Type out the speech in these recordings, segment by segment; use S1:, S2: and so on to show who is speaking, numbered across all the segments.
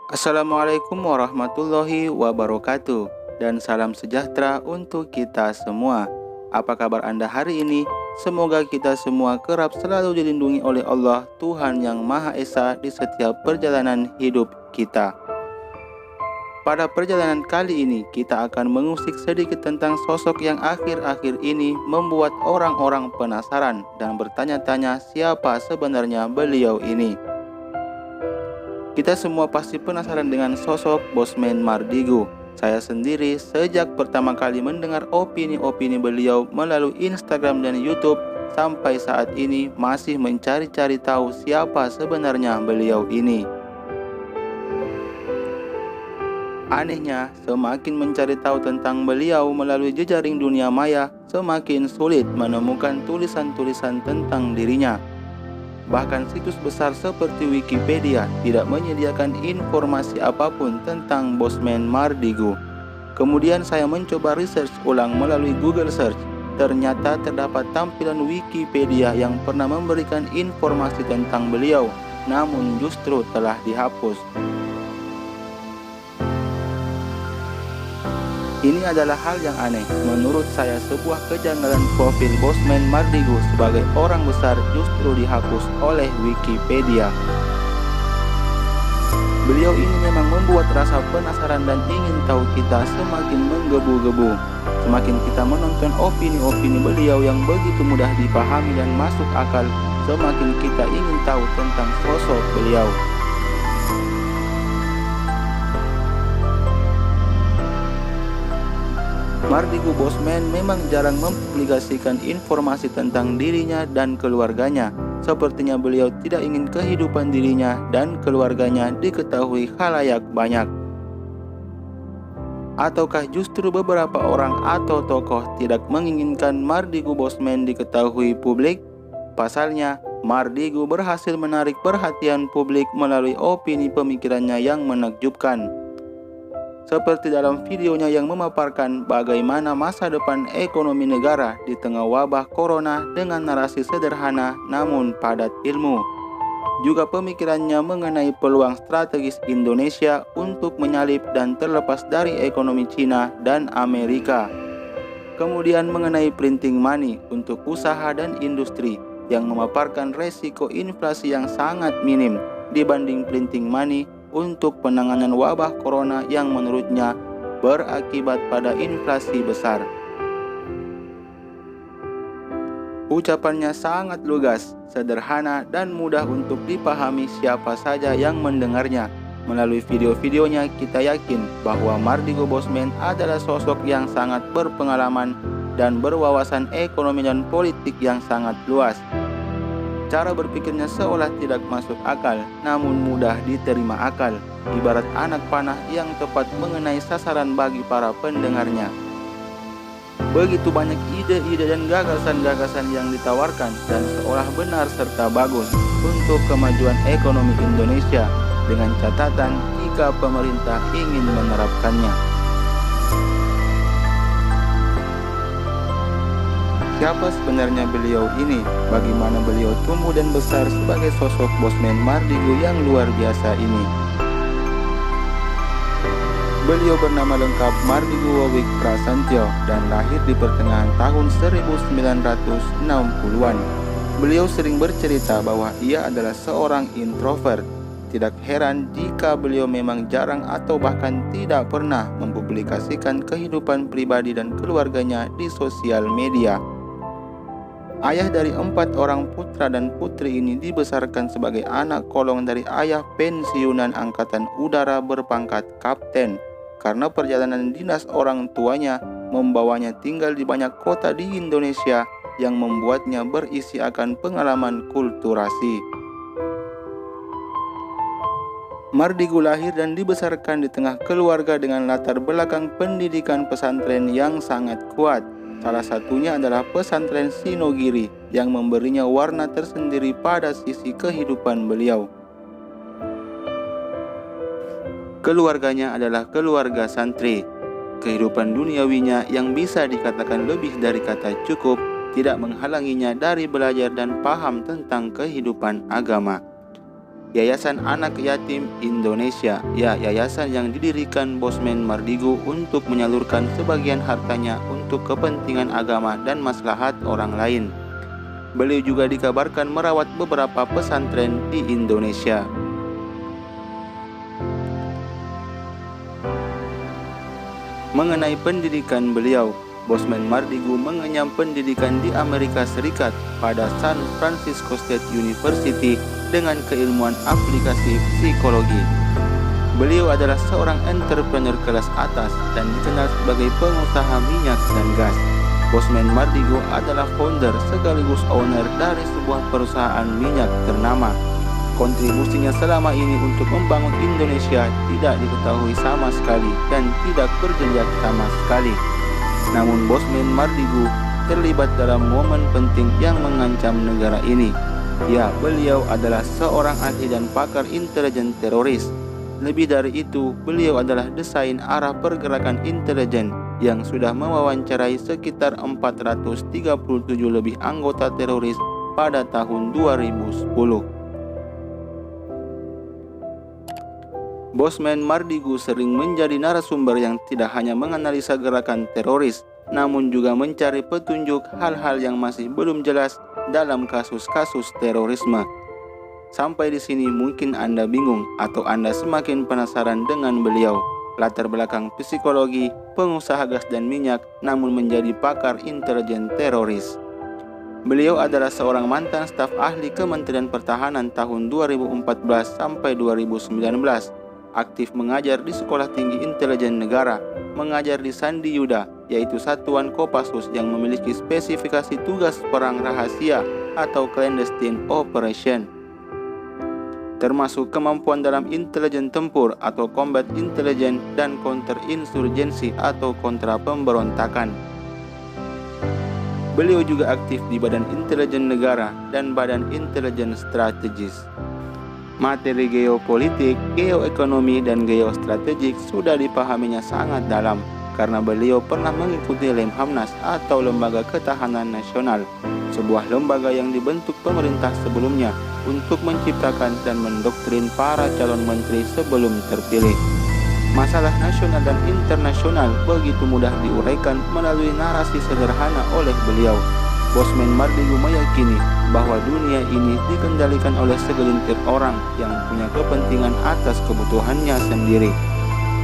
S1: Assalamualaikum warahmatullahi wabarakatuh, dan salam sejahtera untuk kita semua. Apa kabar Anda hari ini? Semoga kita semua kerap selalu dilindungi oleh Allah, Tuhan yang Maha Esa, di setiap perjalanan hidup kita. Pada perjalanan kali ini, kita akan mengusik sedikit tentang sosok yang akhir-akhir ini membuat orang-orang penasaran dan bertanya-tanya siapa sebenarnya beliau ini. Kita semua pasti penasaran dengan sosok Bosman Mardigu. Saya sendiri sejak pertama kali mendengar opini-opini beliau melalui Instagram dan YouTube, sampai saat ini masih mencari-cari tahu siapa sebenarnya beliau ini. Anehnya, semakin mencari tahu tentang beliau melalui jejaring dunia maya, semakin sulit menemukan tulisan-tulisan tentang dirinya. Bahkan situs besar seperti Wikipedia tidak menyediakan informasi apapun tentang Bosman Mardigu. Kemudian saya mencoba research ulang melalui Google Search. Ternyata terdapat tampilan Wikipedia yang pernah memberikan informasi tentang beliau, namun justru telah dihapus. Ini adalah hal yang aneh. Menurut saya, sebuah kejanggalan profil Bosman Mardigu sebagai orang besar justru dihapus oleh Wikipedia. Beliau ini memang membuat rasa penasaran dan ingin tahu kita semakin menggebu-gebu. Semakin kita menonton opini-opini beliau yang begitu mudah dipahami dan masuk akal, semakin kita ingin tahu tentang sosok beliau. Mardigu Bosman memang jarang mempublikasikan informasi tentang dirinya dan keluarganya. Sepertinya beliau tidak ingin kehidupan dirinya dan keluarganya diketahui khalayak banyak. Ataukah justru beberapa orang atau tokoh tidak menginginkan Mardigu Bosman diketahui publik? Pasalnya, Mardigu berhasil menarik perhatian publik melalui opini pemikirannya yang menakjubkan. Seperti dalam videonya yang memaparkan bagaimana masa depan ekonomi negara di tengah wabah corona dengan narasi sederhana namun padat ilmu. Juga pemikirannya mengenai peluang strategis Indonesia untuk menyalip dan terlepas dari ekonomi Cina dan Amerika. Kemudian mengenai printing money untuk usaha dan industri yang memaparkan resiko inflasi yang sangat minim dibanding printing money untuk penanganan wabah corona yang menurutnya berakibat pada inflasi besar. Ucapannya sangat lugas, sederhana, dan mudah untuk dipahami siapa saja yang mendengarnya. Melalui video-videonya kita yakin bahwa Mardigu Bosman adalah sosok yang sangat berpengalaman dan berwawasan ekonomi dan politik yang sangat luas. Cara berpikirnya seolah tidak masuk akal, namun mudah diterima akal, ibarat anak panah yang tepat mengenai sasaran bagi para pendengarnya. Begitu banyak ide-ide dan gagasan-gagasan yang ditawarkan dan seolah benar serta bagus untuk kemajuan ekonomi Indonesia, dengan catatan jika pemerintah ingin menerapkannya. Siapa sebenarnya beliau ini? Bagaimana beliau tumbuh dan besar sebagai sosok Bosman Mardigu yang luar biasa ini? Beliau bernama lengkap Mardigu Wawik Prasantyo dan lahir di pertengahan tahun 1960-an. Beliau sering bercerita bahwa ia adalah seorang introvert. Tidak heran jika beliau memang jarang atau bahkan tidak pernah mempublikasikan kehidupan pribadi dan keluarganya di sosial media. Ayah dari 4 orang putra dan putri ini dibesarkan sebagai anak kolong dari ayah pensiunan Angkatan Udara berpangkat kapten. Karena perjalanan dinas orang tuanya membawanya tinggal di banyak kota di Indonesia yang membuatnya berisi akan pengalaman kulturasi. Mardigu lahir dan dibesarkan di tengah keluarga dengan latar belakang pendidikan pesantren yang sangat kuat. Salah satunya adalah pesantren Sinogiri yang memberinya warna tersendiri pada sisi kehidupan beliau. Keluarganya adalah keluarga santri. Kehidupan duniawinya yang bisa dikatakan lebih dari kata cukup tidak menghalanginya dari belajar dan paham tentang kehidupan agama. Yayasan Anak Yatim Indonesia, ya yayasan yang didirikan Bosman Mardigu untuk menyalurkan sebagian hartanya untuk kepentingan agama dan maslahat orang lain. Beliau juga dikabarkan merawat beberapa pesantren di Indonesia. Mengenai pendidikan beliau, Bosman Mardigu mengenyam pendidikan di Amerika Serikat pada San Francisco State University dengan keilmuan aplikasi psikologi. Beliau adalah seorang entrepreneur kelas atas dan dikenal sebagai pengusaha minyak dan gas. Bosman Mardigu adalah founder sekaligus owner dari sebuah perusahaan minyak ternama. Kontribusinya selama ini untuk membangun Indonesia tidak diketahui sama sekali dan tidak berjejak sama sekali. Namun Bosman Mardigu terlibat dalam momen penting yang mengancam negara ini. Ya, beliau adalah seorang ahli dan pakar intelijen teroris. Lebih dari itu, beliau adalah desain arah pergerakan intelijen yang sudah mewawancarai sekitar 437 lebih anggota teroris pada tahun 2010. Bosman Mardigu sering menjadi narasumber yang tidak hanya menganalisa gerakan teroris, namun juga mencari petunjuk hal-hal yang masih belum jelas dalam kasus-kasus terorisme. Sampai di sini mungkin Anda bingung atau Anda semakin penasaran dengan beliau. Latar belakang psikologi, pengusaha gas dan minyak, namun menjadi pakar intelijen teroris. Beliau adalah seorang mantan staf ahli Kementerian Pertahanan tahun 2014 sampai 2019. Aktif mengajar di Sekolah Tinggi Intelijen Negara, mengajar di Sandi Yuda, yaitu satuan Kopassus yang memiliki spesifikasi tugas perang rahasia atau clandestine operation, termasuk kemampuan dalam intelijen tempur atau combat intelligence dan counterinsurgency atau kontra pemberontakan. Beliau juga aktif di Badan Intelijen Negara dan Badan Intelijen Strategis. Materi geopolitik, geoekonomi, dan geostrategik sudah dipahaminya sangat dalam karena beliau pernah mengikuti Lemhamnas atau Lembaga Ketahanan Nasional, sebuah lembaga yang dibentuk pemerintah sebelumnya untuk menciptakan dan mendoktrin para calon menteri sebelum terpilih. Masalah nasional dan internasional begitu mudah diuraikan melalui narasi sederhana oleh beliau. Bosman Mardigu meyakini bahwa dunia ini dikendalikan oleh segelintir orang yang punya kepentingan atas kebutuhannya sendiri.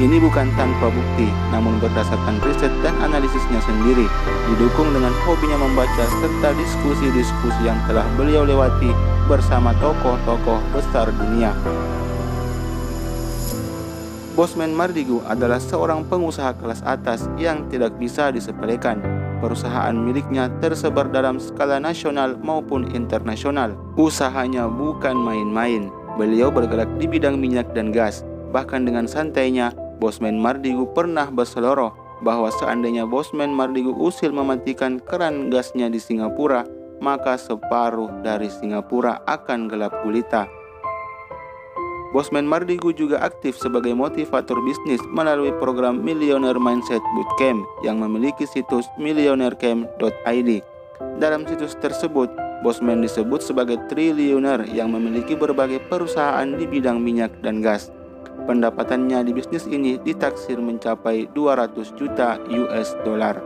S1: Ini bukan tanpa bukti, namun berdasarkan riset dan analisisnya sendiri, didukung dengan hobinya membaca serta diskusi-diskusi yang telah beliau lewati bersama tokoh-tokoh besar dunia. Bosman Mardigu adalah seorang pengusaha kelas atas yang tidak bisa disepelekan. Perusahaan miliknya tersebar dalam skala nasional maupun internasional. Usahanya bukan main-main. Beliau bergerak di bidang minyak dan gas. Bahkan dengan santainya, Bosman Mardigu pernah berseloroh bahwa seandainya Bosman Mardigu usil mematikan keran gasnya di Singapura, maka separuh dari Singapura akan gelap gulita. Bosman Mardigu juga aktif sebagai motivator bisnis melalui program Millionaire Mindset Bootcamp yang memiliki situs millionairecamp.id. Dalam situs tersebut, Bosman disebut sebagai triliuner yang memiliki berbagai perusahaan di bidang minyak dan gas. Pendapatannya di bisnis ini ditaksir mencapai 200 juta US dollar.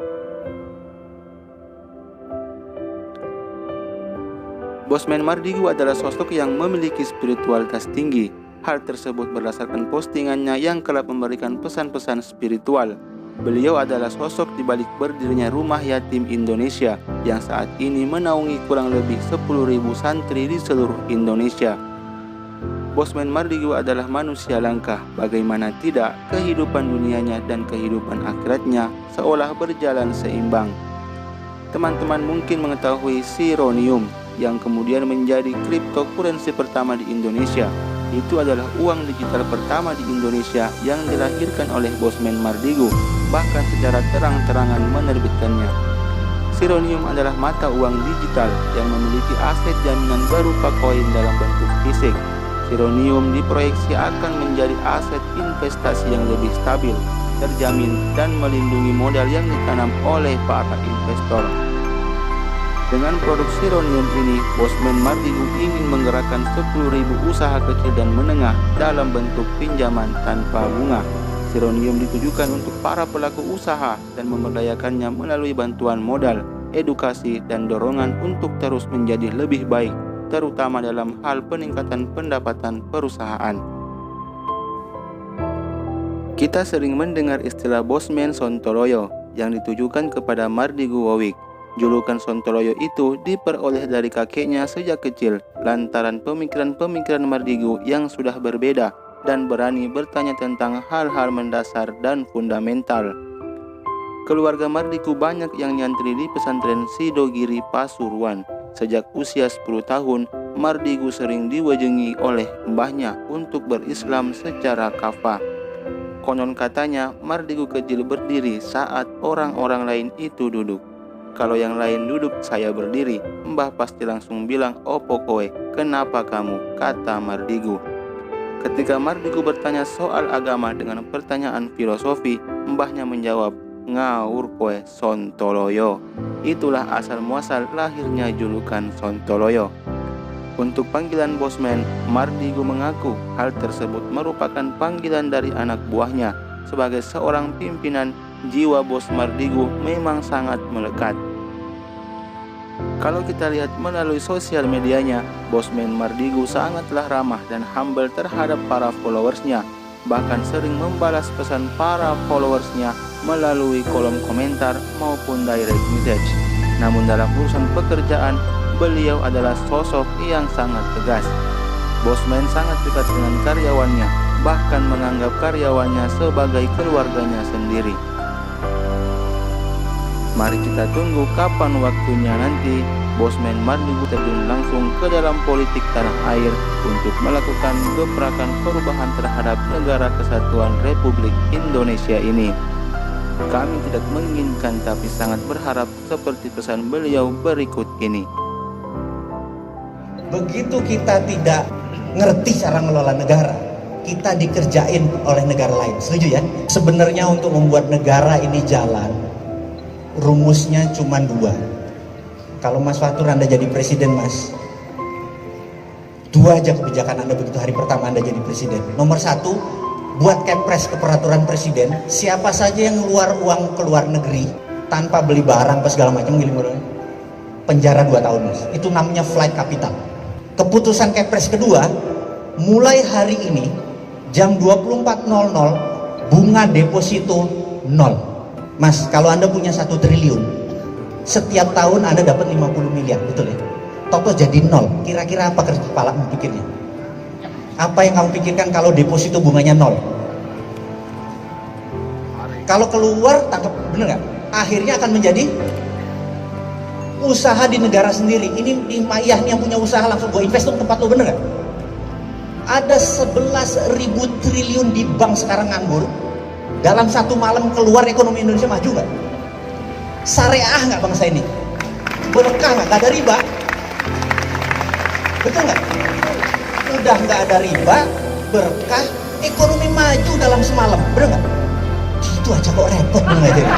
S1: Bosman Mardigu adalah sosok yang memiliki spiritualitas tinggi. Hal tersebut berdasarkan postingannya yang kerap memberikan pesan-pesan spiritual. Beliau adalah sosok di balik berdirinya Rumah Yatim Indonesia yang saat ini menaungi kurang lebih 10.000 santri di seluruh Indonesia. Bosman Mardigu adalah manusia langka. Bagaimana tidak, kehidupan dunianya dan kehidupan akhiratnya seolah berjalan seimbang. Teman-teman mungkin mengetahui Sironium yang kemudian menjadi cryptocurrency pertama di Indonesia. Itu adalah uang digital pertama di Indonesia yang dilahirkan oleh Bosman Mardigu, bahkan secara terang-terangan menerbitkannya. Sironium adalah mata uang digital yang memiliki aset jaminan berupa koin dalam bentuk fisik. Sironium diproyeksi akan menjadi aset investasi yang lebih stabil, terjamin, dan melindungi modal yang ditanam oleh para investor. Dengan produk Sironium ini, Bosman Mardigu ingin menggerakkan 10.000 usaha kecil dan menengah dalam bentuk pinjaman tanpa bunga. Sironium ditujukan untuk para pelaku usaha dan memberdayakannya melalui bantuan modal, edukasi, dan dorongan untuk terus menjadi lebih baik, terutama dalam hal peningkatan pendapatan perusahaan. Kita sering mendengar istilah Bosman Sontoloyo yang ditujukan kepada Mardigu Wowik. Julukan Sontoloyo itu diperoleh dari kakeknya sejak kecil lantaran pemikiran-pemikiran Mardigu yang sudah berbeda dan berani bertanya tentang hal-hal mendasar dan fundamental. Keluarga Mardigu banyak yang nyantri di pesantren Sidogiri Pasuruan. Sejak usia 10 tahun, Mardigu sering diwejengi oleh mbahnya untuk berislam secara kafah. Konon katanya Mardigu kecil berdiri saat orang-orang lain itu duduk. Kalau yang lain duduk, saya berdiri. Mbah pasti langsung bilang, "Opo kowe, kenapa kamu?" kata Mardigu. Ketika Mardigu bertanya soal agama dengan pertanyaan filosofi, mbahnya menjawab, "Ngawur kowe Sontoloyo." Itulah asal muasal lahirnya julukan Sontoloyo. Untuk panggilan Bosman, Mardigu mengaku hal tersebut merupakan panggilan dari anak buahnya. Sebagai seorang pimpinan, jiwa Bos Mardigu memang sangat melekat. Kalau kita lihat melalui sosial medianya, Bosman Mardigu sangatlah ramah dan humble terhadap para followersnya. Bahkan sering membalas pesan para followersnya melalui kolom komentar maupun direct message. Namun dalam urusan pekerjaan, beliau adalah sosok yang sangat tegas. Bosman sangat dekat dengan karyawannya, bahkan menganggap karyawannya sebagai keluarganya sendiri. Mari kita tunggu kapan waktunya nanti Bosman Mardigu terjun langsung ke dalam politik tanah air untuk melakukan gebrakan perubahan terhadap Negara Kesatuan Republik Indonesia ini. Kami tidak menginginkan tapi sangat berharap seperti pesan beliau berikut ini.
S2: Begitu kita tidak ngerti cara ngelola negara, kita dikerjain oleh negara lain. Setuju ya? Sebenarnya untuk membuat negara ini jalan, rumusnya cuma 2. Kalau Mas Fatur Anda jadi presiden, Mas, 2 aja kebijakan Anda begitu hari pertama Anda jadi presiden. Nomor 1, buat kepres ke peraturan presiden, siapa saja yang ngeluar uang ke luar negeri tanpa beli barang apa segala macam, penjara 2 tahun, Mas. Itu namanya flight capital. Keputusan kepres kedua, mulai hari ini jam 24.00 bunga deposito 0. Mas, kalau Anda punya 1 triliun, setiap tahun Anda dapat 50 miliar, betul ya? Total jadi 0. Kira-kira apa kepala pikirnya? Apa yang kamu pikirkan kalau deposito bunganya 0? Kalau keluar, tangkap, bener nggak? Akhirnya akan menjadi usaha di negara sendiri. Ini di Mayahnya yang punya usaha langsung gue invest tuh tempat lo, bener nggak? Ada 11.000 triliun di bank sekarang nganggur. Dalam 1 malam keluar ekonomi Indonesia maju nggak? Syariah nggak bangsa ini? Berkah nggak? Nggak ada riba? Betul nggak? Udah nggak ada riba, berkah, ekonomi maju dalam semalam, bener nggak? Gitu aja kok repot, bener nggak?